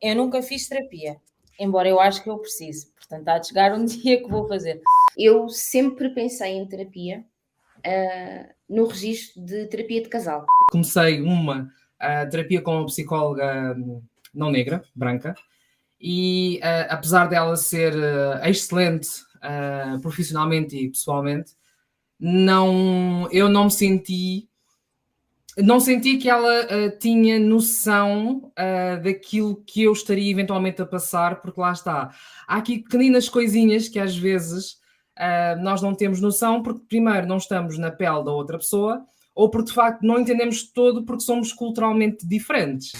Eu nunca fiz terapia, embora eu acho que eu preciso. Portanto, há de chegar um dia que vou fazer. Eu sempre pensei em terapia no registro de terapia de casal. Comecei uma terapia com uma psicóloga não negra, branca, e apesar dela ser excelente profissionalmente e pessoalmente, eu não senti que ela tinha noção daquilo que eu estaria eventualmente a passar, porque lá está. Há aqui pequeninas coisinhas que às vezes nós não temos noção, porque primeiro não estamos na pele da outra pessoa, ou porque de facto não entendemos todo porque somos culturalmente diferentes.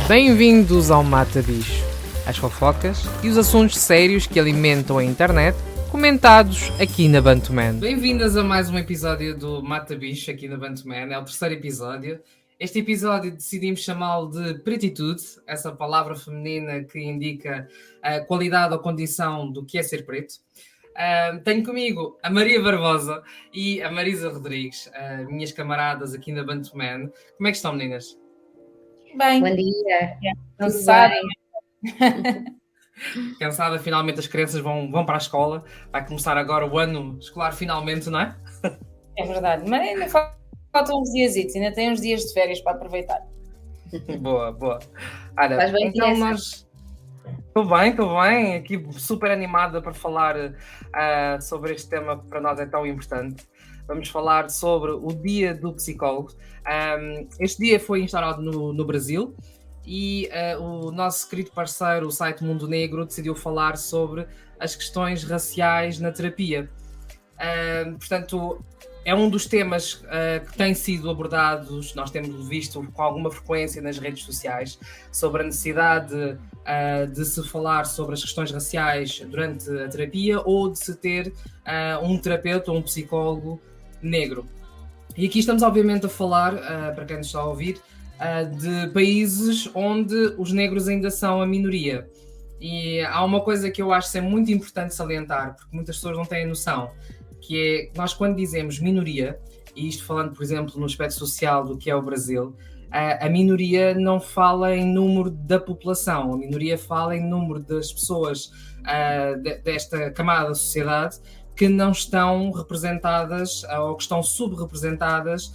Bem-vindos ao Mata Bicho, as fofocas e os assuntos sérios que alimentam a internet, comentados aqui na Bantuman. Bem-vindas a mais um episódio do Mata Bicho aqui na Bantuman, é o terceiro episódio. Este episódio decidimos chamá-lo de pretitude, essa palavra feminina que indica a qualidade ou condição do que é ser preto. Tenho comigo a Maria Barbosa e a Marisa Rodrigues, minhas camaradas aqui na Bantuman. Como é que estão, meninas? Bem, Bom dia. cansada. Cansada, finalmente as crianças vão para a escola. Vai começar agora o ano escolar finalmente, não é? É verdade, mas ainda faltam uns diazitos, ainda tem uns dias de férias para aproveitar. Boa. Olha, Estás bem, então Vanessa? nós... Estou bem, aqui super animada para falar sobre este tema que para nós é tão importante. Vamos falar sobre o Dia do Psicólogo. Este dia foi instaurado no Brasil e o nosso querido parceiro, o site Mundo Negro, decidiu falar sobre as questões raciais na terapia. Portanto, é um dos temas que têm sido abordados, nós temos visto com alguma frequência nas redes sociais, sobre a necessidade de se falar sobre as questões raciais durante a terapia ou de se ter um terapeuta ou um psicólogo negro. E aqui estamos obviamente a falar, para quem nos está a ouvir, de países onde os negros ainda são a minoria. E há uma coisa que eu acho ser muito importante salientar, porque muitas pessoas não têm noção, que é, nós quando dizemos minoria, e isto falando, por exemplo, no aspecto social do que é o Brasil, a minoria não fala em número da população, a minoria fala em número das pessoas desta camada da sociedade que não estão representadas ou que estão subrepresentadas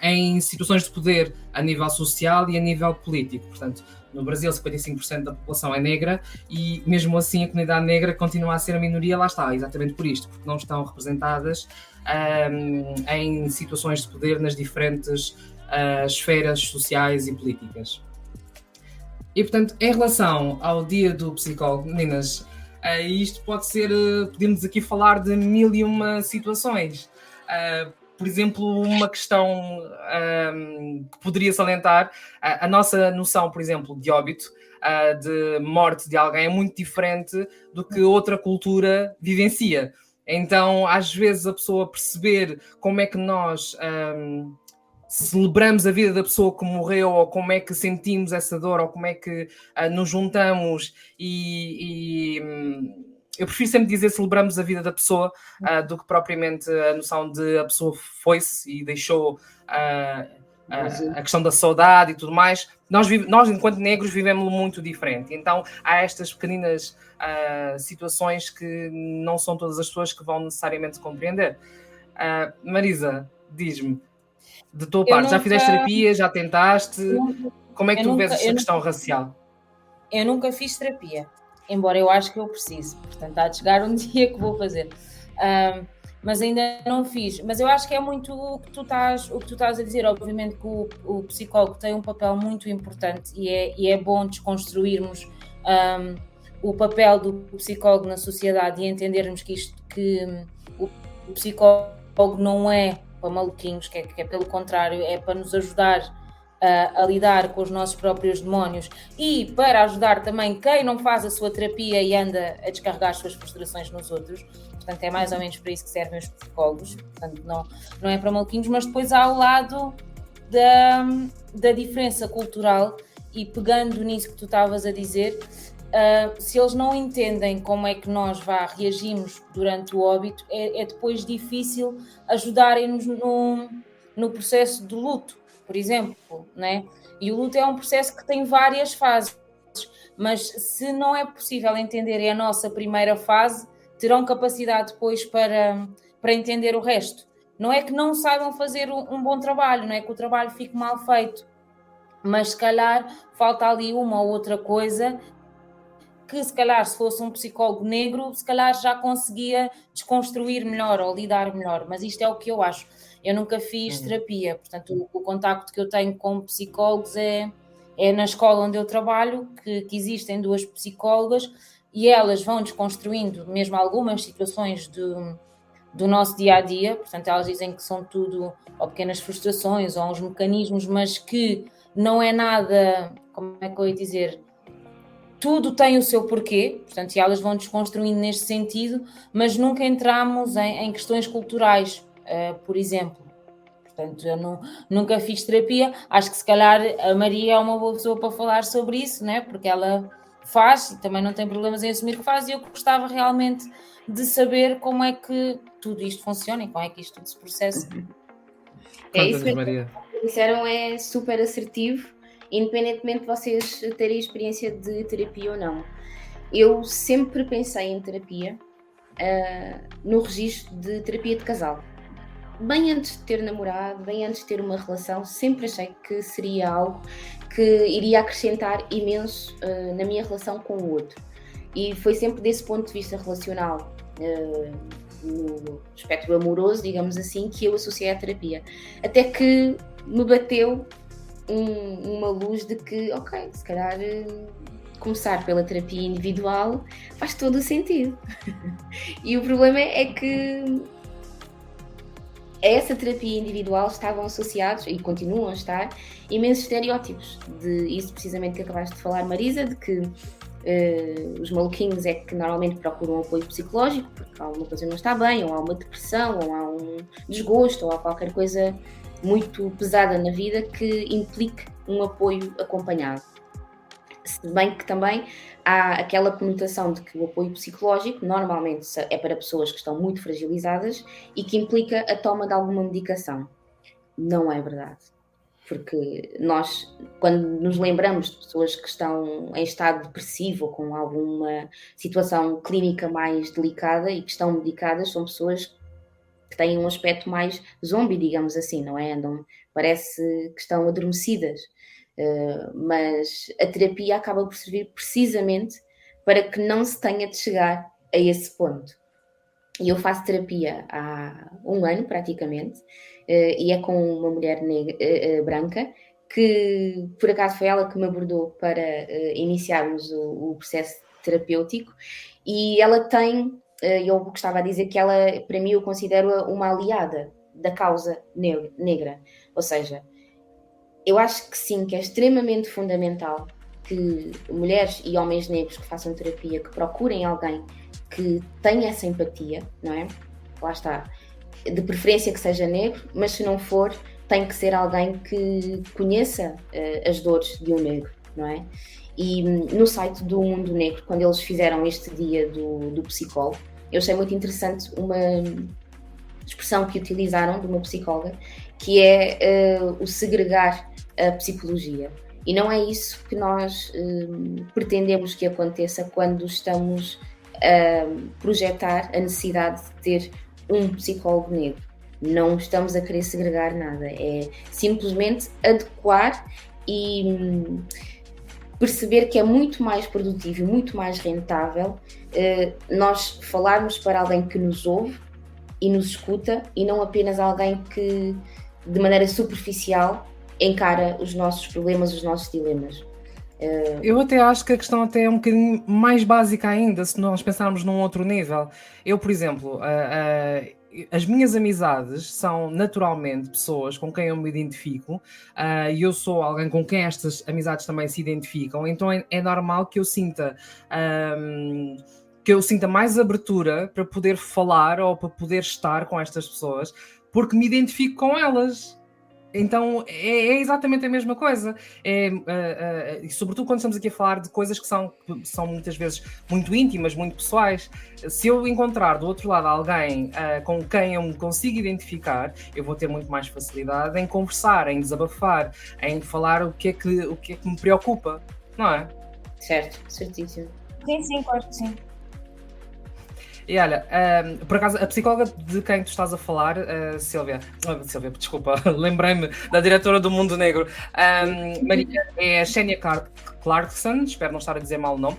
em situações de poder a nível social e a nível político. Portanto, no Brasil 55% da população é negra e mesmo assim a comunidade negra continua a ser a minoria, lá está, exatamente por isto, porque não estão representadas em situações de poder nas diferentes esferas sociais e políticas. E portanto, em relação ao Dia do Psicólogo, meninas, isto pode ser, podemos aqui falar de mil e uma situações. Por exemplo, uma questão que poderia salientar, a nossa noção, por exemplo, de óbito, de morte de alguém é muito diferente do que outra cultura vivencia. Então, às vezes, a pessoa perceber como é que nós celebramos a vida da pessoa que morreu, ou como é que sentimos essa dor, ou como é que nos juntamos eu prefiro sempre dizer celebramos a vida da pessoa do que propriamente a noção de a pessoa foi-se e deixou a questão da saudade e tudo mais. Nós enquanto negros, vivemos muito diferente. Então, há estas pequeninas situações que não são todas as pessoas que vão necessariamente compreender. Marisa, diz-me, de tua parte, já fizeste terapia? Já tentaste? Como é que tu vês esta questão racial? Eu nunca fiz terapia, embora eu acho que eu preciso. Portanto, há de chegar um dia que vou fazer. Mas ainda não fiz. Mas eu acho que é muito o que tu estás a dizer. Obviamente que o psicólogo tem um papel muito importante e é bom desconstruirmos o papel do psicólogo na sociedade e entendermos que o psicólogo não é para maluquinhos, que é pelo contrário, é para nos ajudar a lidar com os nossos próprios demónios e para ajudar também quem não faz a sua terapia e anda a descarregar as suas frustrações nos outros. Portanto, é mais ou menos para isso que servem os psicólogos. Portanto, não é para maluquinhos, mas depois há o lado da diferença cultural e pegando nisso que tu estavas a dizer, se eles não entendem como é que nós reagimos durante o óbito, é depois difícil ajudarem-nos no processo de luto, por exemplo, né? E o luto é um processo que tem várias fases, mas se não é possível entenderem a nossa primeira fase, terão capacidade depois para entender o resto. Não é que não saibam fazer um bom trabalho, não é que o trabalho fique mal feito, mas se calhar falta ali uma ou outra coisa que se calhar se fosse um psicólogo negro, se calhar já conseguia desconstruir melhor ou lidar melhor, mas isto é o que eu acho. Eu nunca fiz terapia, portanto o contacto que eu tenho com psicólogos é na escola onde eu trabalho, que existem 2 psicólogas e elas vão desconstruindo mesmo algumas situações do nosso dia-a-dia, portanto elas dizem que são tudo ou pequenas frustrações ou uns mecanismos, mas que não é nada, como é que eu ia dizer, tudo tem o seu porquê, portanto, e elas vão desconstruindo neste sentido, mas nunca entramos em questões culturais, por exemplo. Portanto, eu nunca fiz terapia, acho que se calhar a Maria é uma boa pessoa para falar sobre isso, né? Porque ela faz e também não tem problemas em assumir que faz, e eu gostava realmente de saber como é que tudo isto funciona e como é que isto tudo se processa. É isso mesmo, Maria. O que disseram é super assertivo, independentemente de vocês terem experiência de terapia ou não. Eu sempre pensei em terapia no registro de terapia de casal. Bem antes de ter namorado, bem antes de ter uma relação, sempre achei que seria algo que iria acrescentar imenso na minha relação com o outro. E foi sempre desse ponto de vista relacional, no espectro amoroso, digamos assim, que eu associei à terapia. Até que me bateu uma luz de que, ok, se calhar começar pela terapia individual faz todo o sentido. E o problema é que a essa terapia individual estavam associados, e continuam a estar, imensos estereótipos. De isso precisamente que acabaste de falar, Marisa, de que os maluquinhos é que normalmente procuram apoio psicológico porque alguma coisa não está bem, ou há uma depressão, ou há um desgosto, ou há qualquer coisa muito pesada na vida que implique um apoio acompanhado. Se bem que também há aquela conotação de que o apoio psicológico normalmente é para pessoas que estão muito fragilizadas e que implica a toma de alguma medicação. Não é verdade. Porque nós, quando nos lembramos de pessoas que estão em estado depressivo ou com alguma situação clínica mais delicada e que estão medicadas, são pessoas que têm um aspecto mais zombie, digamos assim, não é? Parece que estão adormecidas. Mas a terapia acaba por servir precisamente para que não se tenha de chegar a esse ponto. E eu faço terapia há 1 ano, praticamente, e é com uma mulher branca, que por acaso foi ela que me abordou para iniciarmos o processo terapêutico, e ela tem, eu gostava de dizer que ela, para mim, eu considero uma aliada da causa negra, ou seja, eu acho que sim, que é extremamente fundamental que mulheres e homens negros que façam terapia, que procurem alguém que tenha essa empatia, não é? Lá está. De preferência que seja negro, mas se não for, tem que ser alguém que conheça as dores de um negro, não é? E no site do Mundo Negro, quando eles fizeram este dia do psicólogo, eu achei muito interessante uma expressão que utilizaram de uma psicóloga, que é o segregar a psicologia. E não é isso que nós pretendemos que aconteça quando estamos a projetar a necessidade de ter um psicólogo negro. Não estamos a querer segregar nada, é simplesmente adequar e perceber que é muito mais produtivo e muito mais rentável nós falarmos para alguém que nos ouve e nos escuta, e não apenas alguém que de maneira superficial encara os nossos problemas, os nossos dilemas. Eu até acho que a questão até é um bocadinho mais básica ainda, se nós pensarmos num outro nível. Eu, por exemplo, as minhas amizades são naturalmente pessoas com quem eu me identifico, e eu sou alguém com quem estas amizades também se identificam, então é normal que eu sinta mais abertura para poder falar ou para poder estar com estas pessoas, porque me identifico com elas. Então é exatamente a mesma coisa. E sobretudo quando estamos aqui a falar de coisas que são muitas vezes muito íntimas, muito pessoais. Se eu encontrar do outro lado alguém com quem eu me consigo identificar, eu vou ter muito mais facilidade em conversar, em desabafar, em falar o que é que me preocupa, não é? Certo, certíssimo. Sim, claro que sim. E olha, por acaso, a psicóloga de quem tu estás a falar, Silvia, desculpa, lembrei-me da diretora do Mundo Negro, Maria, é a Xenia Clarkson, espero não estar a dizer mal o nome,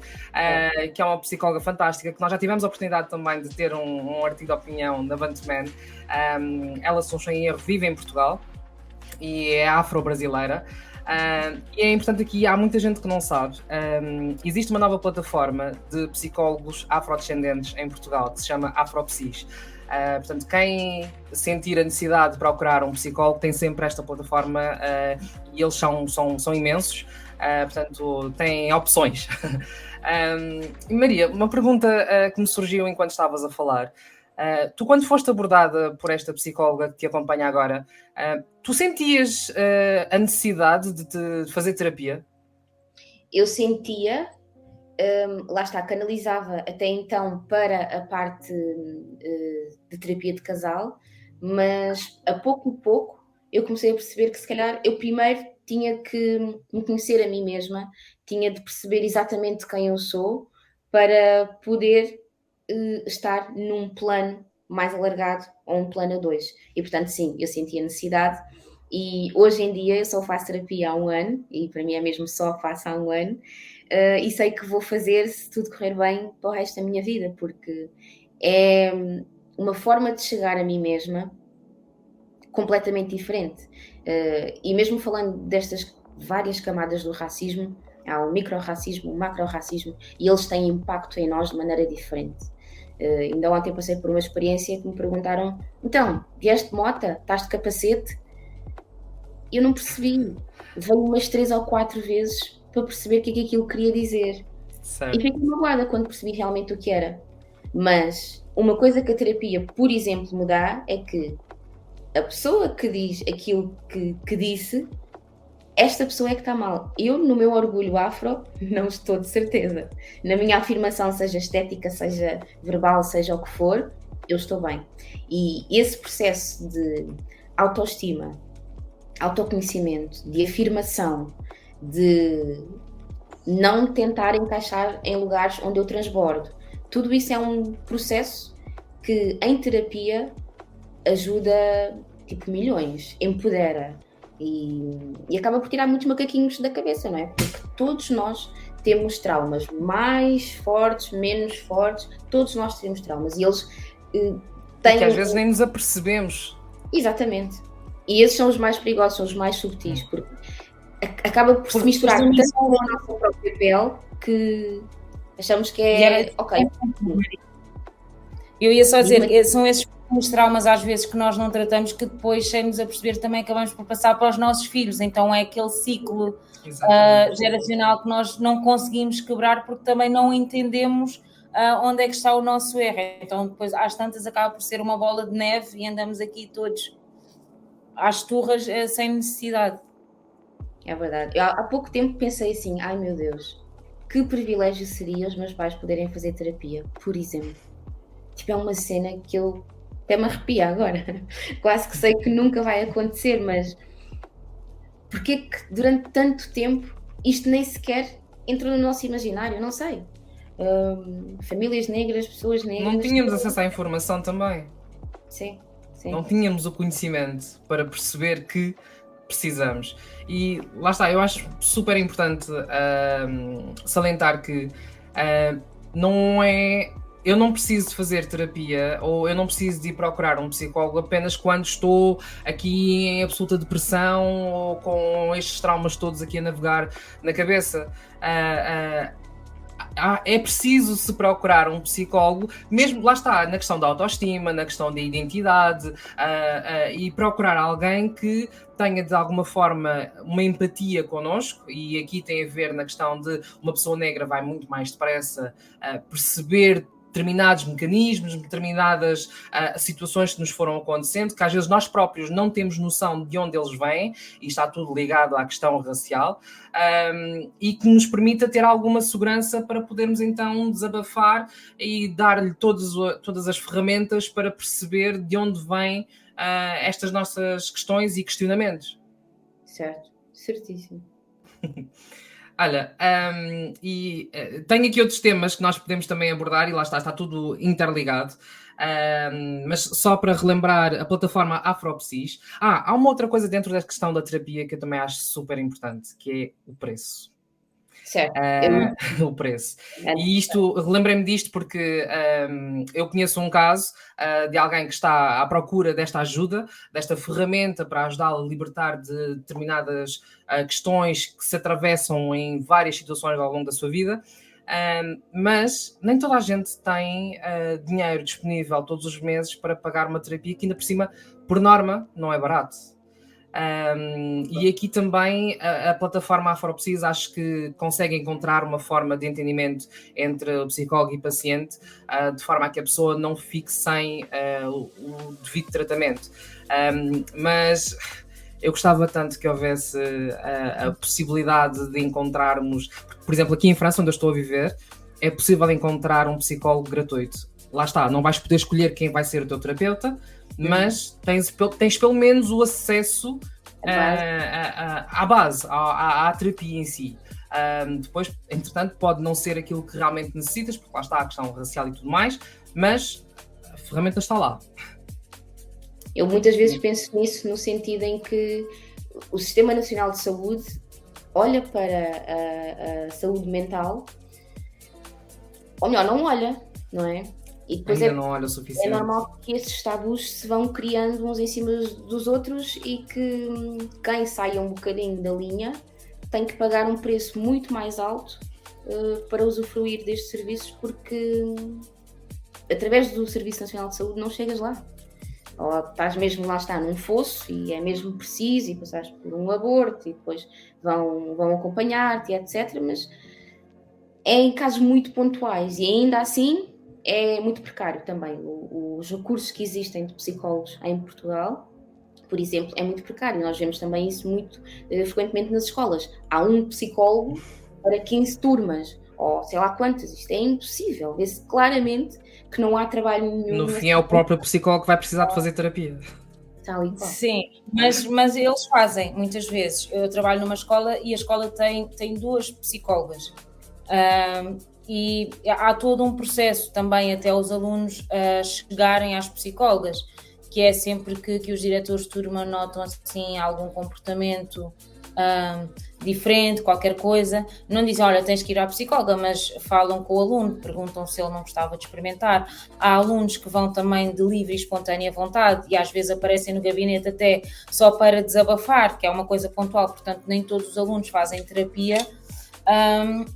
que é uma psicóloga fantástica, que nós já tivemos a oportunidade também de ter um artigo de opinião na Vantman. Ela, se não estou em erro, vive em Portugal e é afro-brasileira. E é importante aqui, há muita gente que não sabe, existe uma nova plataforma de psicólogos afrodescendentes em Portugal que se chama Afropsis. Portanto, quem sentir a necessidade de procurar um psicólogo tem sempre esta plataforma e eles são imensos, portanto têm opções. Maria, uma pergunta que me surgiu enquanto estavas a falar. Tu, quando foste abordada por esta psicóloga que te acompanha agora, tu sentias a necessidade de fazer terapia? Eu sentia, lá está, canalizava até então para a parte de terapia de casal, mas a pouco e pouco eu comecei a perceber que se calhar eu primeiro tinha que me conhecer a mim mesma, tinha de perceber exatamente quem eu sou para poder estar num plano mais alargado ou um plano a 2. E portanto, sim, eu senti a necessidade e hoje em dia eu só faço terapia há 1 ano e para mim é mesmo só faço há 1 ano e sei que vou fazer se tudo correr bem para o resto da minha vida, porque é uma forma de chegar a mim mesma completamente diferente. E mesmo falando destas várias camadas do racismo, há o micro-racismo, o macro-racismo, e eles têm impacto em nós de maneira diferente. Ainda ontem passei por uma experiência que me perguntaram: então, vieste de moto? Estás de capacete? Eu não percebi. Veio umas 3 ou 4 vezes para perceber o que é que aquilo queria dizer. Certo. E fiquei magoada quando percebi realmente o que era. Mas uma coisa que a terapia, por exemplo, me dá é que a pessoa que diz aquilo que disse, esta pessoa é que está mal. Eu, no meu orgulho afro, não estou de certeza. Na minha afirmação, seja estética, seja verbal, seja o que for, eu estou bem. E esse processo de autoestima, autoconhecimento, de afirmação, de não tentar encaixar em lugares onde eu transbordo, tudo isso é um processo que, em terapia, ajuda tipo milhões, empodera e acaba por tirar muitos macaquinhos da cabeça, não é? Porque todos nós temos traumas, mais fortes, menos fortes, todos nós temos traumas e eles têm... Que às vezes nem nos apercebemos. Exatamente. E esses são os mais perigosos, são os mais subtis, porque acaba por se misturar tanto com a nossa própria pele que achamos que é... Ok. Eu ia só dizer que são esses traumas às vezes que nós não tratamos, que depois, sem nos aperceber, também acabamos por passar para os nossos filhos. Então é aquele ciclo geracional que nós não conseguimos quebrar porque também não entendemos onde é que está o nosso erro. Então depois às tantas acaba por ser uma bola de neve e andamos aqui todos às turras sem necessidade. É verdade. Eu, há pouco tempo pensei assim, ai meu Deus, que privilégio seria os meus pais poderem fazer terapia, por exemplo. Tipo, é uma cena que eu até me arrepia agora. Quase que sei que nunca vai acontecer, mas porquê que durante tanto tempo isto nem sequer entrou no nosso imaginário? Não sei. Famílias negras, pessoas negras... Não tínhamos acesso à informação também. Sim, sim. Não tínhamos o conhecimento para perceber que precisamos. E lá está, eu acho super importante salientar que não é... Eu não preciso de fazer terapia ou eu não preciso de ir procurar um psicólogo apenas quando estou aqui em absoluta depressão ou com estes traumas todos aqui a navegar na cabeça. É preciso se procurar um psicólogo, mesmo lá está, na questão da autoestima, na questão da identidade, e procurar alguém que tenha de alguma forma uma empatia connosco, e aqui tem a ver na questão de uma pessoa negra vai muito mais depressa perceber determinados mecanismos, determinadas situações que nos foram acontecendo, que às vezes nós próprios não temos noção de onde eles vêm, e está tudo ligado à questão racial, e que nos permita ter alguma segurança para podermos então desabafar e dar-lhe todas as ferramentas para perceber de onde vêm estas nossas questões e questionamentos. Certo, certíssimo. Olha, tenho aqui outros temas que nós podemos também abordar, e lá está tudo interligado, mas só para relembrar a plataforma Afropsis. Há uma outra coisa dentro da questão da terapia que eu também acho super importante, que é o preço. Certo. O preço. E isto, lembrei-me disto porque eu conheço um caso de alguém que está à procura desta ajuda, desta ferramenta para ajudá-lo a libertar de determinadas questões que se atravessam em várias situações ao longo da sua vida, mas nem toda a gente tem dinheiro disponível todos os meses para pagar uma terapia que ainda por cima, por norma, não é barato. E aqui também a plataforma Afropsis acho que consegue encontrar uma forma de entendimento entre o psicólogo e o paciente, de forma a que a pessoa não fique sem o devido tratamento. Mas eu gostava tanto que houvesse a possibilidade de encontrarmos, por exemplo, aqui em França, onde eu estou a viver, é possível encontrar um psicólogo gratuito. Lá está, não vais poder escolher quem vai ser o teu terapeuta, mas tens pelo menos o acesso à base, à terapia em si. Depois, entretanto, pode não ser aquilo que realmente necessitas, porque lá está a questão racial e tudo mais, mas a ferramenta está lá. Eu muitas vezes penso nisso no sentido em que o Sistema Nacional de Saúde olha para a saúde mental, ou melhor, não olha, não é? E depois ainda não olha o suficiente. É normal que esses tabus se vão criando uns em cima dos outros e que quem saia um bocadinho da linha tem que pagar um preço muito mais alto para usufruir destes serviços, porque através do Serviço Nacional de Saúde não chegas lá. Ou estás mesmo, lá está, num fosso e é mesmo preciso e passares por um aborto e depois vão acompanhar-te, etc. Mas é em casos muito pontuais e ainda assim é muito precário também. Os recursos que existem de psicólogos em Portugal, por exemplo, é muito precário. Nós vemos também isso muito frequentemente nas escolas. Há um psicólogo para 15 turmas, ou sei lá quantas. Isto é impossível. Vê-se claramente que não há trabalho nenhum. No fim é o próprio psicólogo que vai precisar de fazer terapia. Sim, mas eles fazem, muitas vezes. Eu trabalho numa escola e a escola tem 2 psicólogas. E há todo um processo também até os alunos chegarem às psicólogas, que é sempre que os diretores de turma notam assim algum comportamento diferente, qualquer coisa, não dizem, olha, tens que ir à psicóloga, mas falam com o aluno, perguntam se ele não gostava de experimentar. Há alunos que vão também de livre e espontânea vontade e às vezes aparecem no gabinete até só para desabafar, que é uma coisa pontual, portanto nem todos os alunos fazem terapia.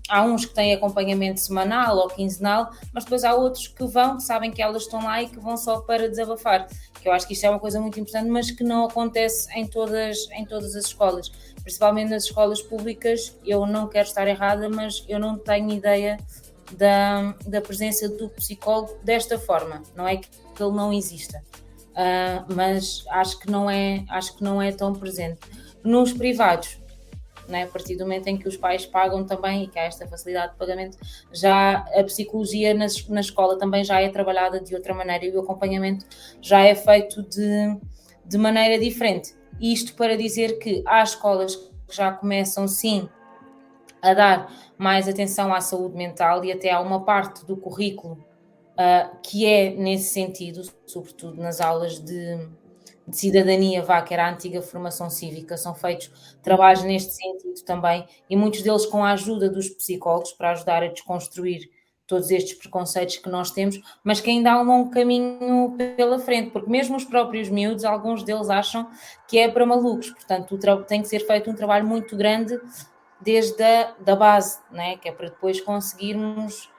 Há uns que têm acompanhamento semanal ou quinzenal, mas depois há outros que sabem que elas estão lá e que vão só para desabafar, que eu acho que isto é uma coisa muito importante, mas que não acontece em todas as escolas, principalmente nas escolas públicas. Eu não quero estar errada, mas eu não tenho ideia da presença do psicólogo desta forma, não é que ele não exista, mas acho que não é tão presente. Nos privados, né? A partir do momento em que os pais pagam também e que há esta facilidade de pagamento, já a psicologia na escola também já é trabalhada de outra maneira e o acompanhamento já é feito de maneira diferente. Isto para dizer que há escolas que já começam sim a dar mais atenção à saúde mental e até há uma parte do currículo que é nesse sentido, sobretudo nas aulas de cidadania, que era a antiga formação cívica, são feitos trabalhos neste sentido também, e muitos deles com a ajuda dos psicólogos para ajudar a desconstruir todos estes preconceitos que nós temos, mas que ainda há um longo caminho pela frente, porque mesmo os próprios miúdos, alguns deles acham que é para malucos, portanto tem que ser feito um trabalho muito grande desde a base, né? Que é para depois conseguirmos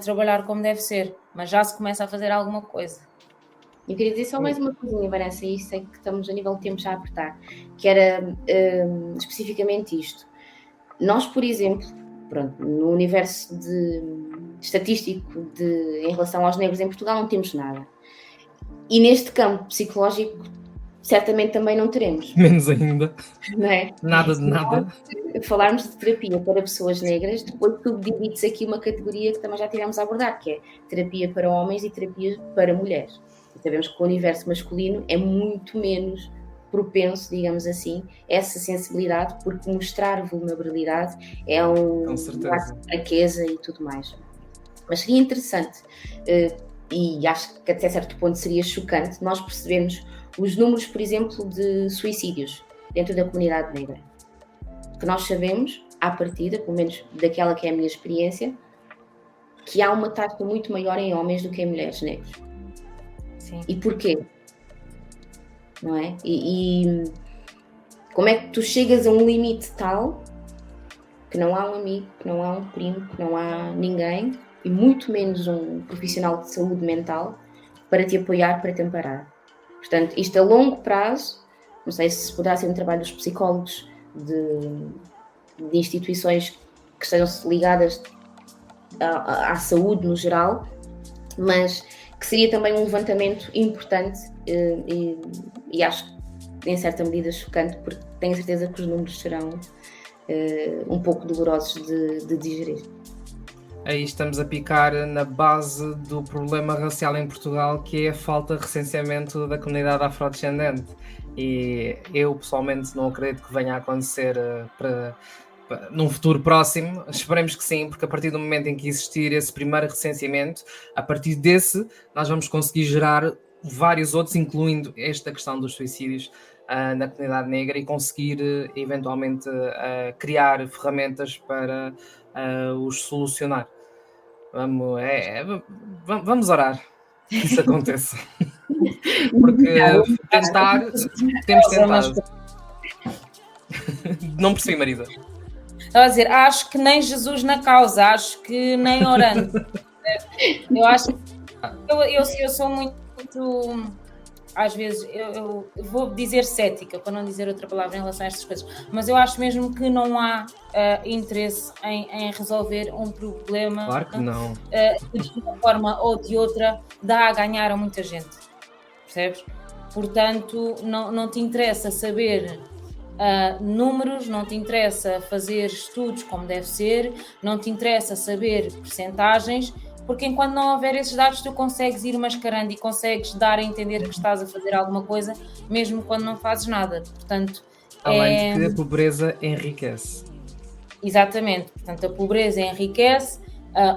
trabalhar como deve ser, mas já se começa a fazer alguma coisa. Eu queria dizer só mais uma coisinha, Vanessa, e sei que estamos a nível de tempo já a apertar, que era especificamente isto. Nós, por exemplo, no universo estatístico em relação aos negros em Portugal, não temos nada. E neste campo psicológico, certamente também não teremos. Menos ainda. Não é? Nada de nada. Falarmos de terapia para pessoas negras, depois subdivide-se aqui uma categoria que também já tivemos a abordar, que é terapia para homens e terapia para mulheres. E sabemos que o universo masculino é muito menos propenso, digamos assim, a essa sensibilidade, porque mostrar vulnerabilidade é um ato de fraqueza e tudo mais. Mas seria interessante, e acho que até certo ponto seria chocante, nós percebermos os números, por exemplo, de suicídios dentro da comunidade negra. Que nós sabemos, à partida, pelo menos daquela que é a minha experiência, que há uma taxa muito maior em homens do que em mulheres negras. Sim. E porquê? Não é? E como é que tu chegas a um limite tal que não há um amigo, que não há um primo, que não há ninguém, e muito menos um profissional de saúde mental para te apoiar, para te amparar. Portanto, isto a longo prazo, não sei se poderá ser um trabalho dos psicólogos, de instituições que estejam ligadas à saúde no geral, mas que seria também um levantamento importante e acho que em certa medida chocante, porque tenho certeza que os números serão um pouco dolorosos de digerir. Aí estamos a picar na base do problema racial em Portugal, que é a falta de recenseamento da comunidade afrodescendente. E eu pessoalmente não acredito que venha a acontecer num futuro próximo. Esperemos que sim, porque a partir do momento em que existir esse primeiro recenseamento, a partir desse nós vamos conseguir gerar vários outros, incluindo esta questão dos suicídios na comunidade negra, e conseguir eventualmente criar ferramentas para os solucionar. Vamos orar que isso aconteça. Porque temos tentado. Não percebi, Marisa. Estava a dizer, acho que nem Jesus na causa, acho que nem orando. Eu acho eu sou muito, às vezes, eu vou dizer cética, para não dizer outra palavra em relação a estas coisas, mas eu acho mesmo que não há interesse em resolver um problema. Claro que não. Que de uma forma ou de outra dá a ganhar a muita gente, percebes? Portanto, não te interessa saber números, não te interessa fazer estudos como deve ser, não te interessa saber percentagens, porque enquanto não houver esses dados tu consegues ir mascarando e consegues dar a entender que estás a fazer alguma coisa, mesmo quando não fazes nada. Portanto, além de que a pobreza enriquece. Exatamente, portanto a pobreza enriquece,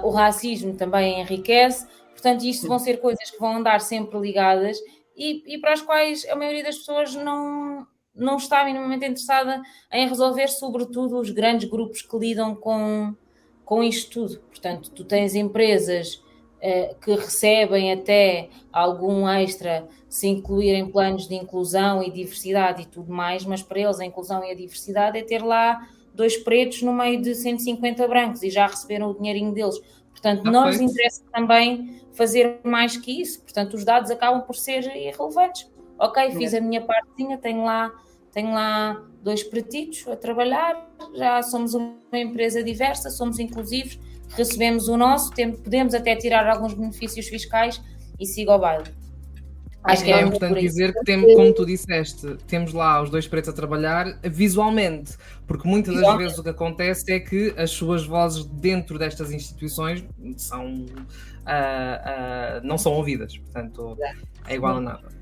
o racismo também enriquece, portanto isto vão ser coisas que vão andar sempre ligadas e para as quais a maioria das pessoas não está minimamente interessada em resolver, sobretudo os grandes grupos que lidam com isto tudo. Portanto, tu tens empresas que recebem até algum extra se incluírem planos de inclusão e diversidade e tudo mais, mas para eles a inclusão e a diversidade é ter lá 2 pretos no meio de 150 brancos e já receberam o dinheirinho deles. Portanto, não nos interessa também fazer mais que isso. Portanto, os dados acabam por ser irrelevantes. Ok, fiz a minha partezinha, tenho lá 2 pretitos a trabalhar, já somos uma empresa diversa, somos inclusivos, recebemos o nosso, podemos até tirar alguns benefícios fiscais e siga ao baile. Acho que é importante dizer que, como tu disseste, temos lá os 2 pretos a trabalhar visualmente, porque muitas das vezes o que acontece é que as suas vozes dentro destas instituições não são ouvidas, portanto é igual a nada.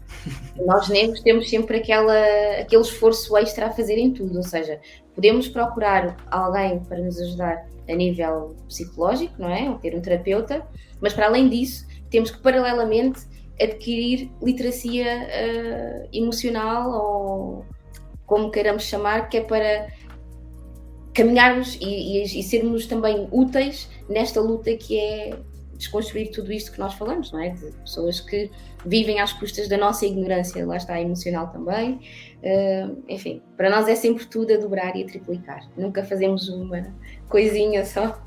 Nós negros temos sempre aquele esforço extra a fazer em tudo, ou seja, podemos procurar alguém para nos ajudar a nível psicológico, não é? Ou ter um terapeuta, mas para além disso temos que paralelamente adquirir literacia emocional, ou como queiramos chamar, que é para caminharmos e sermos também úteis nesta luta que é desconstruir tudo isto que nós falamos, não é? De pessoas que vivem às custas da nossa ignorância, lá está, emocional também. Enfim, para nós é sempre tudo a dobrar e a triplicar. Nunca fazemos uma coisinha só.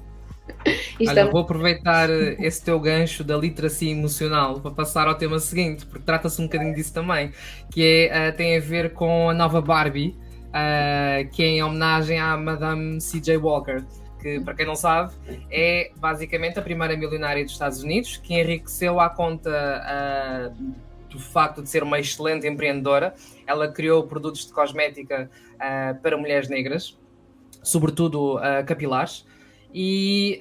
Olha, vou aproveitar esse teu gancho da literacia emocional para passar ao tema seguinte, porque trata-se um bocadinho disso também, que tem a ver com a nova Barbie, que é em homenagem à Madame C.J. Walker. que, para quem não sabe, é basicamente a primeira milionária dos Estados Unidos, que enriqueceu à conta do facto de ser uma excelente empreendedora. Ela criou produtos de cosmética para mulheres negras, sobretudo capilares, e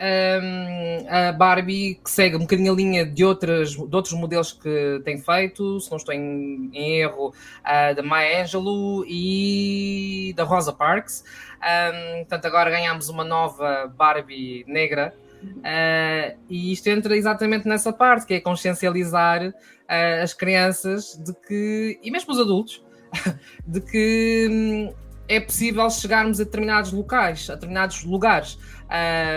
a Barbie, que segue um bocadinho a linha de outros modelos que tem feito, se não estou em erro, da Maya Angelou e da Rosa Parks. Portanto, agora ganhamos uma nova Barbie negra, e isto entra exatamente nessa parte, que é consciencializar as crianças de que, e mesmo os adultos, de que é possível chegarmos a determinados locais, a determinados lugares,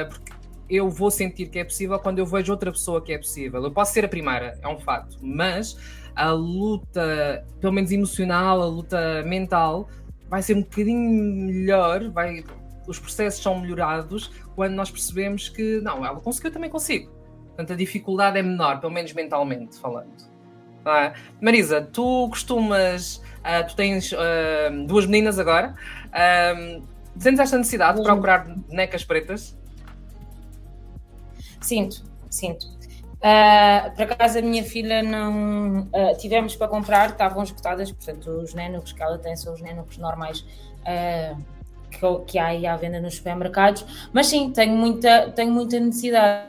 porque eu vou sentir que é possível quando eu vejo outra pessoa que é possível. Eu posso ser a primeira, é um facto, mas a luta, pelo menos emocional, a luta mental, vai ser um bocadinho melhor, os processos são melhorados quando nós percebemos que, não, ela conseguiu, eu também consigo. Portanto, a dificuldade é menor, pelo menos mentalmente falando. Marisa, tu costumas... tu tens 2 meninas agora. Sentes esta necessidade de procurar bonecas pretas? Sinto. Por acaso a minha filha não... tivemos para comprar, estavam esgotadas, portanto os nénucos que ela tem são os nénucos normais que há aí à venda nos supermercados, mas sim, tenho muita necessidade.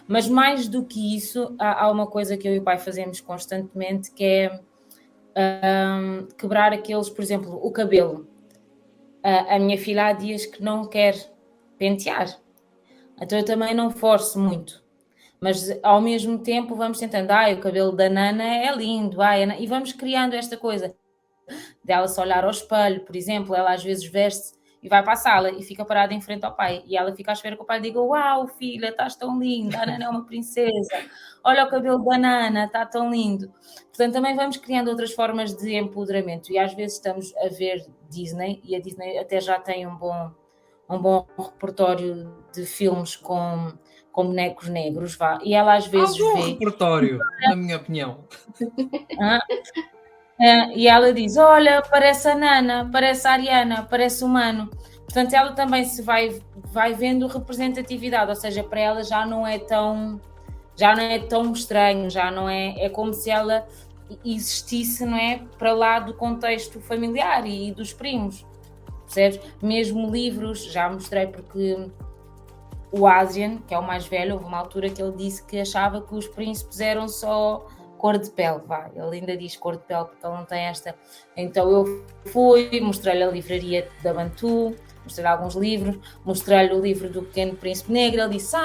Mas mais do que isso, há uma coisa que eu e o pai fazemos constantemente, que é quebrar aqueles, por exemplo, o cabelo. A minha filha há dias que não quer pentear, então eu também não forço muito, mas ao mesmo tempo vamos tentando, o cabelo da Nana é lindo, e vamos criando esta coisa dela se olhar ao espelho, por exemplo, ela às vezes veste e vai para a sala e fica parada em frente ao pai e ela fica à espera que o pai diga: uau filha, estás tão linda, a Nana é uma princesa, olha o cabelo da Nana, está tão lindo. Portanto, também vamos criando outras formas de empoderamento e às vezes estamos a ver Disney, e a Disney até já tem um bom repertório de filmes com bonecos negros, e ela às vezes vê... repertório, na minha opinião. E ela diz: olha, parece a Nana, parece a Ariana, parece humano. Portanto, ela também se vai vendo representatividade, ou seja, para ela já não é tão estranho, já não é como se ela existisse, não é, para lá do contexto familiar e dos primos, percebes? Mesmo livros, já mostrei, porque o Adrian, que é o mais velho, houve uma altura que ele disse que achava que os príncipes eram só cor de pele, ele ainda diz cor de pele porque ele não tem esta. Então eu fui, mostrei-lhe a livraria da Bantu, mostrei-lhe alguns livros, mostrei-lhe o livro do Pequeno Príncipe Negro, ele disse: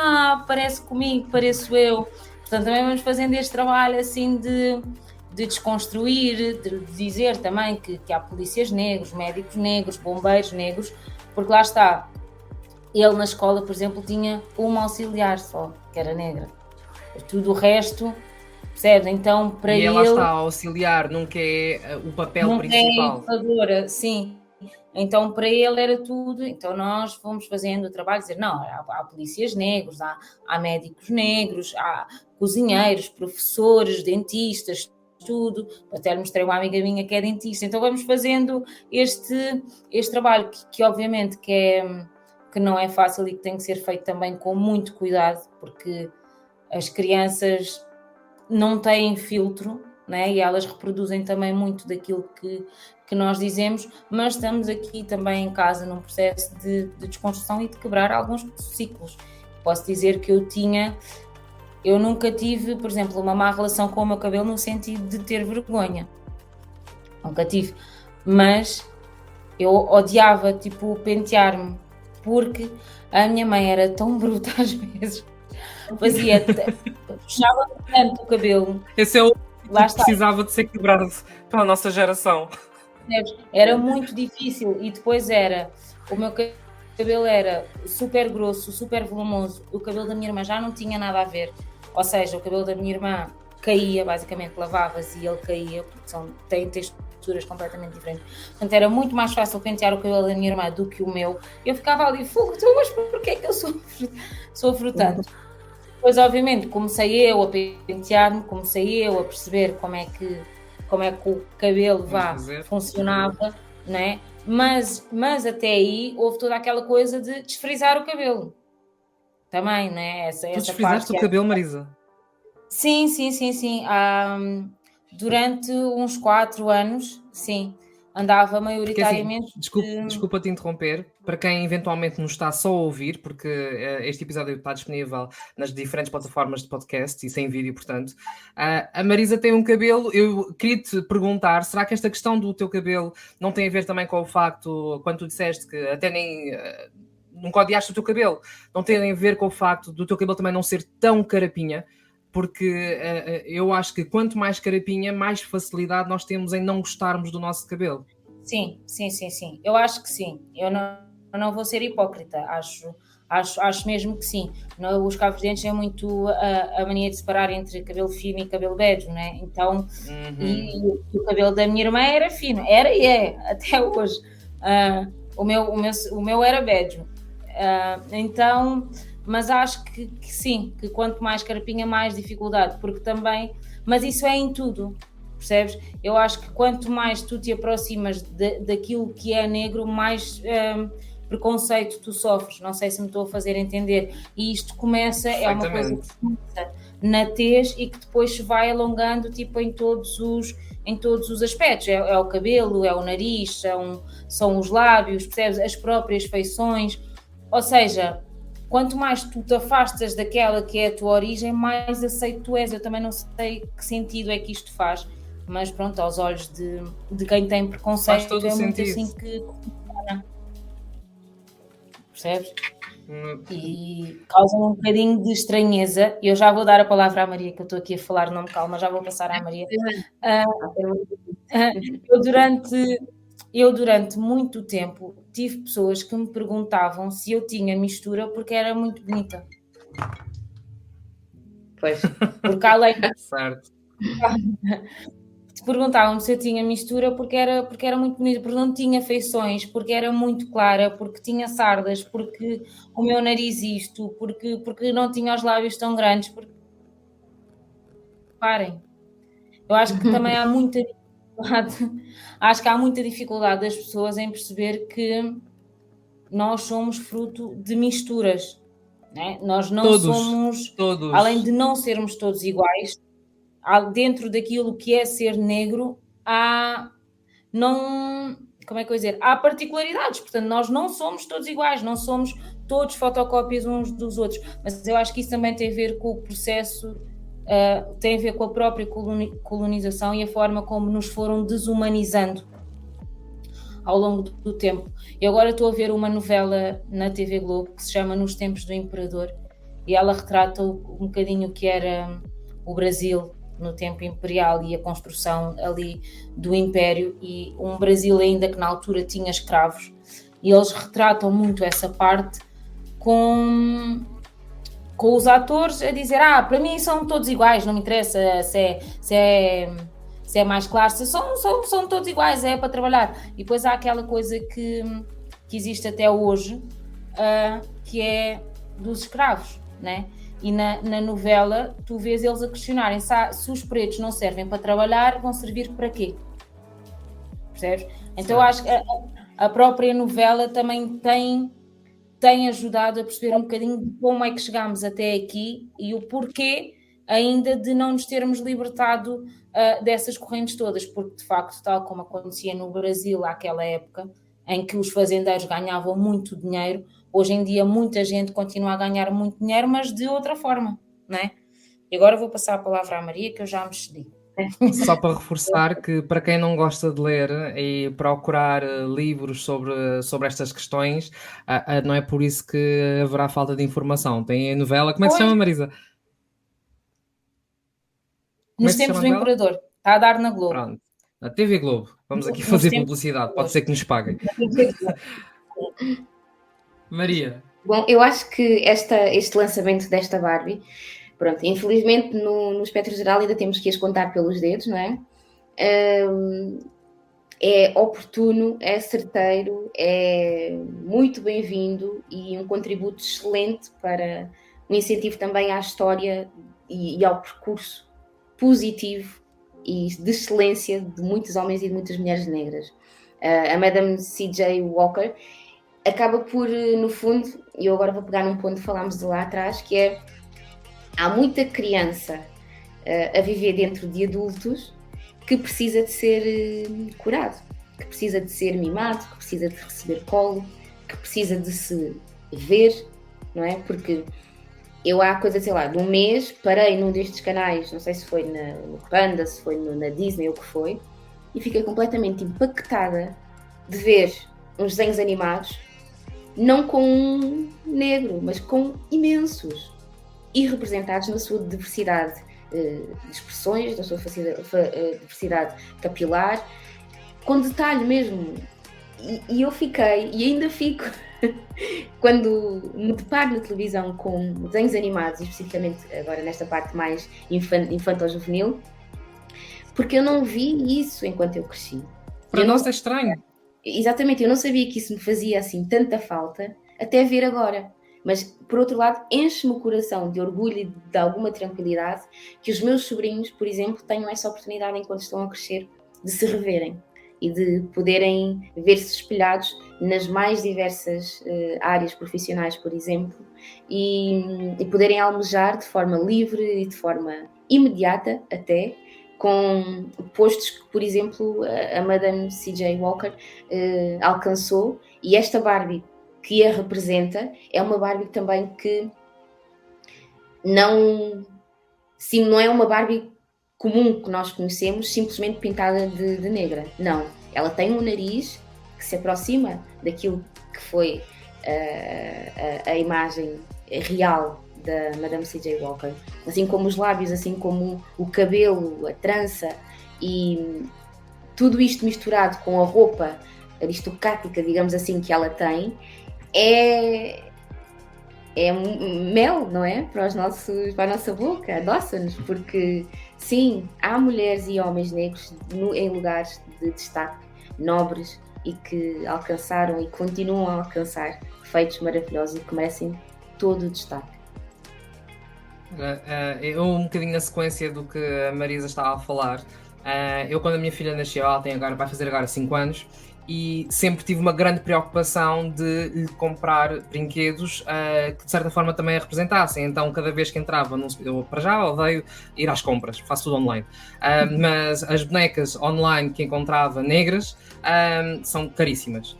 parece comigo, pareço eu. Portanto, também vamos fazendo este trabalho assim de desconstruir, de dizer também que há polícias negros, médicos negros, bombeiros negros, porque lá está, ele na escola, por exemplo, tinha uma auxiliar só, que era negra. Tudo o resto... Percebe? Então, para ele... E ela está a auxiliar, nunca é o papel principal. É educadora, sim. Então, para ele era tudo. Então, nós fomos fazendo o trabalho, dizer, não, há polícias negros, há médicos negros, há cozinheiros, professores, dentistas, tudo. Até lhe mostrei uma amiga minha que é dentista. Então, vamos fazendo este trabalho, que obviamente que não é fácil e que tem que ser feito também com muito cuidado, porque as crianças... não têm filtro, né? E elas reproduzem também muito daquilo que nós dizemos, mas estamos aqui também em casa num processo de desconstrução e de quebrar alguns ciclos. Posso dizer que eu nunca tive, por exemplo, uma má relação com o meu cabelo no sentido de ter vergonha. Nunca tive. Mas eu odiava, pentear-me, porque a minha mãe era tão bruta às vezes. Puxava tanto o cabelo. Esse é o que precisava de ser quebrado pela nossa geração. Era muito difícil. E depois o meu cabelo era super grosso, super volumoso. O cabelo da minha irmã já não tinha nada a ver. Ou seja, o cabelo da minha irmã caía, basicamente lavava-se e ele caía, porque têm texturas completamente diferentes. Portanto, era muito mais fácil pentear o cabelo da minha irmã do que o meu. Eu ficava ali, mas porquê é que eu sofro tanto? Depois, obviamente, comecei eu a pentear-me, comecei eu a perceber como é que o cabelo funcionava, não é? Mas até aí houve toda aquela coisa de desfrisar o cabelo. também, não é? Tu desfrizaste o cabelo, Marisa? Sim. Durante uns 4 anos, sim. Andava maioritariamente... Porque, assim, desculpa te interromper, para quem eventualmente nos está só a ouvir, porque este episódio está disponível nas diferentes plataformas de podcast e sem vídeo, portanto, a Marisa tem um cabelo. Eu queria te perguntar, será que esta questão do teu cabelo não tem a ver também com o facto, quando tu disseste que até nem nunca odiaste o teu cabelo, não tem a ver com o facto do teu cabelo também não ser tão carapinha? Porque eu acho que quanto mais carapinha, mais facilidade nós temos em não gostarmos do nosso cabelo. Sim. Eu acho que sim. Eu não vou ser hipócrita. Acho mesmo que sim. Os Cabo Verdeanos têm muito a mania de separar entre cabelo fino e cabelo bejo, né? Então, e o cabelo da minha irmã era fino. Era e é, até hoje. O meu era bejo. Então... Mas acho que sim, que quanto mais carapinha, mais dificuldade, porque também... Mas isso é em tudo, percebes? Eu acho que quanto mais tu te aproximas daquilo que é negro, mais preconceito tu sofres. Não sei se me estou a fazer entender. E isto começa, é uma coisa que começa na tez e que depois se vai alongando tipo, em todos os aspectos. É o cabelo, é o nariz, são os lábios, percebes? As próprias feições. Ou seja... Quanto mais tu te afastas daquela que é a tua origem, mais aceito tu és. Eu também não sei que sentido é que isto faz, mas pronto, aos olhos de quem tem preconceito, faz todo é o muito sentido. assim que funciona. Percebes? E causa um bocadinho de estranheza. Eu já vou dar a palavra à Maria, que eu estou aqui a falar, não me calma, já vou passar à Maria. Eu durante muito tempo tive pessoas que me perguntavam se eu tinha mistura porque era muito bonita. Pois. Porque além certo. Perguntavam-me se eu tinha mistura porque era muito bonita, porque não tinha feições, porque era muito clara, porque tinha sardas, porque o meu nariz isto, porque não tinha os lábios tão grandes. Parem. Eu acho que também há muita dificuldade das pessoas em perceber que nós somos fruto de misturas, né? Nós não somos, além de não sermos todos iguais, dentro daquilo que é ser negro, há particularidades, portanto nós não somos todos iguais, não somos todos fotocópias uns dos outros, mas eu acho que isso também tem a ver com o processo, tem a ver com a própria colonização e a forma como nos foram desumanizando ao longo do tempo. E agora estou a ver uma novela na TV Globo que se chama Nos Tempos do Imperador e ela retrata um bocadinho o que era o Brasil no tempo imperial e a construção ali do Império, e um Brasil ainda que na altura tinha escravos, e eles retratam muito essa parte com os atores a dizer, para mim são todos iguais, não me interessa se é mais claro, são todos iguais, é para trabalhar. E depois há aquela coisa que existe até hoje, que é dos escravos, né? E na novela tu vês eles a questionarem se os pretos não servem para trabalhar, vão servir para quê? Percebes? Então eu acho que a própria novela também tem ajudado a perceber um bocadinho de como é que chegámos até aqui e o porquê ainda de não nos termos libertado dessas correntes todas, porque de facto, tal como acontecia no Brasil àquela época, em que os fazendeiros ganhavam muito dinheiro, hoje em dia muita gente continua a ganhar muito dinheiro, mas de outra forma, não é? E agora vou passar a palavra à Maria, que eu já me excedi. Só para reforçar que, para quem não gosta de ler e procurar livros sobre estas questões, não é por isso que haverá falta de informação. Tem a novela, como é que se chama, Marisa? Nos Tempos do Imperador. Está a dar na Globo. Pronto. Na TV Globo. Vamos aqui fazer publicidade. Pode ser que nos paguem. Maria. Bom, eu acho que este lançamento desta Barbie, pronto, infelizmente no espectro geral ainda temos que as contar pelos dedos, não é? É oportuno, é certeiro, é muito bem-vindo e um contributo excelente para um incentivo também à história e ao percurso positivo e de excelência de muitos homens e de muitas mulheres negras. A Madame C.J. Walker acaba por, no fundo, e eu agora vou pegar num ponto que falámos de lá atrás, que é, há muita criança a viver dentro de adultos que precisa de ser curado, que precisa de ser mimado, que precisa de receber colo, que precisa de se ver, não é? Porque eu há coisa, sei lá, de um mês, parei num destes canais, não sei se foi no Panda, se foi na Disney ou o que foi, e fiquei completamente impactada de ver uns desenhos animados, não com um negro, mas com imensos, e representados na sua diversidade de expressões, da sua diversidade capilar, com detalhe mesmo. E eu fiquei, e ainda fico, quando me deparo na televisão com desenhos animados, especificamente agora nesta parte mais infanto-juvenil, porque eu não vi isso enquanto eu cresci. Para nós é estranho. Exatamente, eu não sabia que isso me fazia assim tanta falta, até ver agora. Mas, por outro lado, enche-me o coração de orgulho e de alguma tranquilidade que os meus sobrinhos, por exemplo, tenham essa oportunidade enquanto estão a crescer de se reverem e de poderem ver-se espelhados nas mais diversas áreas profissionais, por exemplo, e poderem almejar de forma livre e de forma imediata até, com postos que, por exemplo, a Madame C.J. Walker alcançou, e esta Barbie que a representa é uma Barbie também que não é uma Barbie comum que nós conhecemos, simplesmente pintada de negra. Não, ela tem um nariz que se aproxima daquilo que foi a imagem real da Madame C.J. Walker, assim como os lábios, assim como o cabelo, a trança, e tudo isto misturado com a roupa aristocrática, digamos assim, que ela tem, é mel, não é? Para a nossa boca, adoça-nos, porque sim, há mulheres e homens negros em lugares de destaque, nobres, e que alcançaram e continuam a alcançar feitos maravilhosos e que merecem todo o destaque. Eu, um bocadinho na sequência do que a Marisa estava a falar, eu quando a minha filha nasceu, ela vai fazer agora 5 anos, e sempre tive uma grande preocupação de lhe comprar brinquedos que de certa forma também a representassem. Então cada vez que entrava, eu para já odeio ir às compras, faço tudo online, mas as bonecas online que encontrava negras são caríssimas.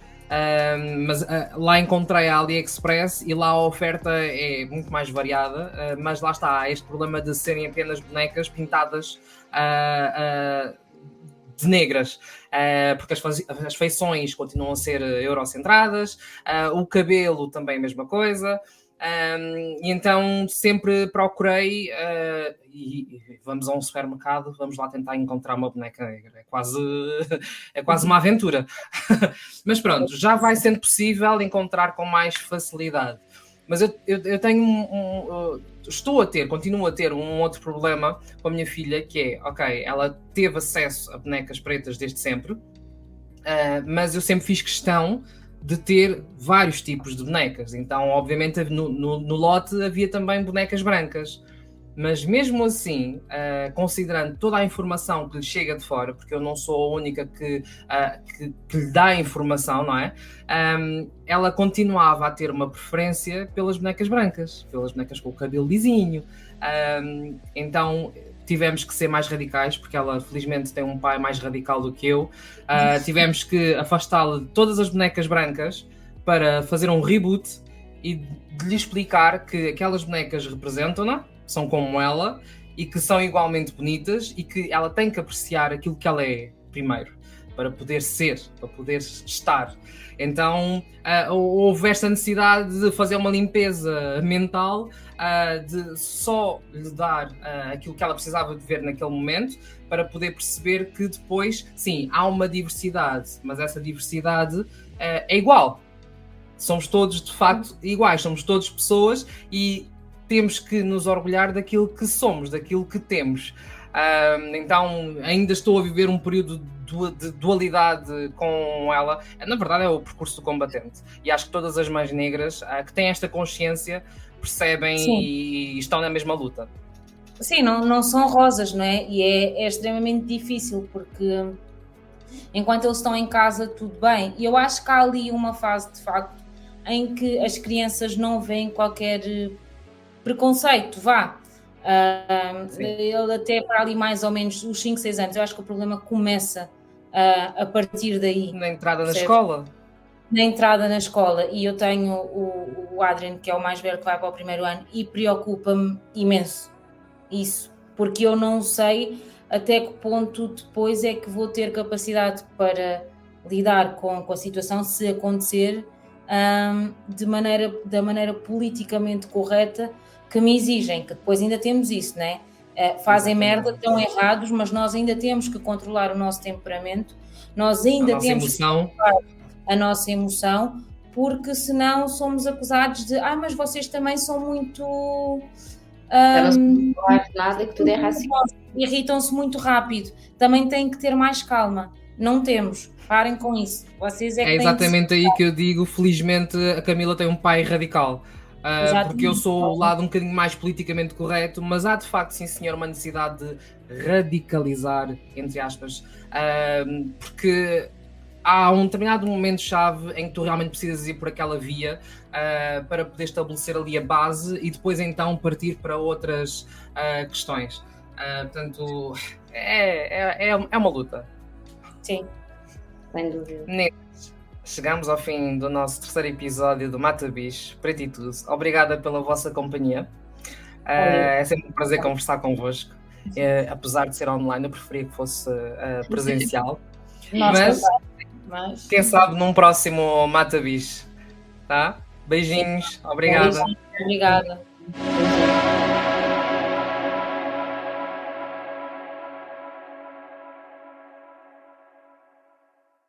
Mas lá encontrei a AliExpress e lá a oferta é muito mais variada, mas lá está, há este problema de serem apenas bonecas pintadas de negras, porque as feições continuam a ser eurocentradas, o cabelo também a mesma coisa, e então sempre procurei, e vamos a um supermercado, vamos lá tentar encontrar uma boneca negra, é quase uma aventura. Mas pronto, já vai sendo possível encontrar com mais facilidade. Mas eu tenho continuo a ter um outro problema com a minha filha, que é, ok, ela teve acesso a bonecas pretas desde sempre, mas eu sempre fiz questão de ter vários tipos de bonecas. Então, obviamente, no lote havia também bonecas brancas. Mas mesmo assim, considerando toda a informação que lhe chega de fora, porque eu não sou a única que lhe dá a informação, não é? Ela continuava a ter uma preferência pelas bonecas brancas, pelas bonecas com o cabelo lisinho. Então tivemos que ser mais radicais, porque ela felizmente tem um pai mais radical do que eu. Tivemos que afastá-la de todas as bonecas brancas para fazer um reboot e de lhe explicar que aquelas bonecas representam-na, são como ela, e que são igualmente bonitas, e que ela tem que apreciar aquilo que ela é primeiro, para poder ser, para poder estar. Então houve esta necessidade de fazer uma limpeza mental, de só lhe dar aquilo que ela precisava de ver naquele momento, para poder perceber que depois, sim, há uma diversidade, mas essa diversidade é igual. Somos todos, de facto, iguais, somos todos pessoas, e temos que nos orgulhar daquilo que somos, daquilo que temos. Então ainda estou a viver um período de dualidade com ela. Na verdade é o percurso do combatente, e acho que todas as mães negras que têm esta consciência percebem. Sim. E estão na mesma luta. Sim, não são rosas, não é? E é extremamente difícil, porque enquanto eles estão em casa tudo bem, e eu acho que há ali uma fase de facto em que as crianças não veem qualquer preconceito, vá. Ele até para ali mais ou menos os 5, 6 anos, eu acho que o problema começa a partir daí. Na entrada na escola? Na entrada na escola, e eu tenho o Adrian, que é o mais velho, que vai para o primeiro ano, e preocupa-me imenso isso, porque eu não sei até que ponto depois é que vou ter capacidade para lidar com a situação, se acontecer da maneira politicamente correta que me exigem, que depois ainda temos isso, né? Fazem merda, estão errados, mas nós ainda temos que controlar o nosso temperamento, nós ainda temos que controlar a nossa emoção, porque senão somos acusados de mas vocês também são muito... não falar nada, que tudo é racismo. Irritam-se muito rápido, também têm que ter mais calma, não temos, parem com isso. Vocês é exatamente aí que eu digo, felizmente a Camila tem um pai radical, porque eu sou o lado um bocadinho mais politicamente correto, mas há de facto, sim senhor, uma necessidade de radicalizar, entre aspas, porque há um determinado momento-chave em que tu realmente precisas ir por aquela via para poder estabelecer ali a base e depois então partir para outras questões. Portanto, é uma luta. Sim, sem dúvida. Chegamos ao fim do nosso terceiro episódio do Mata Bicho, Preto e Tudo. Obrigada pela vossa companhia. É sempre um prazer conversar convosco. Apesar de ser online, eu preferia que fosse presencial. Mas quem sabe num próximo Mata Bicho, tá? Beijinhos, obrigada. Obrigada.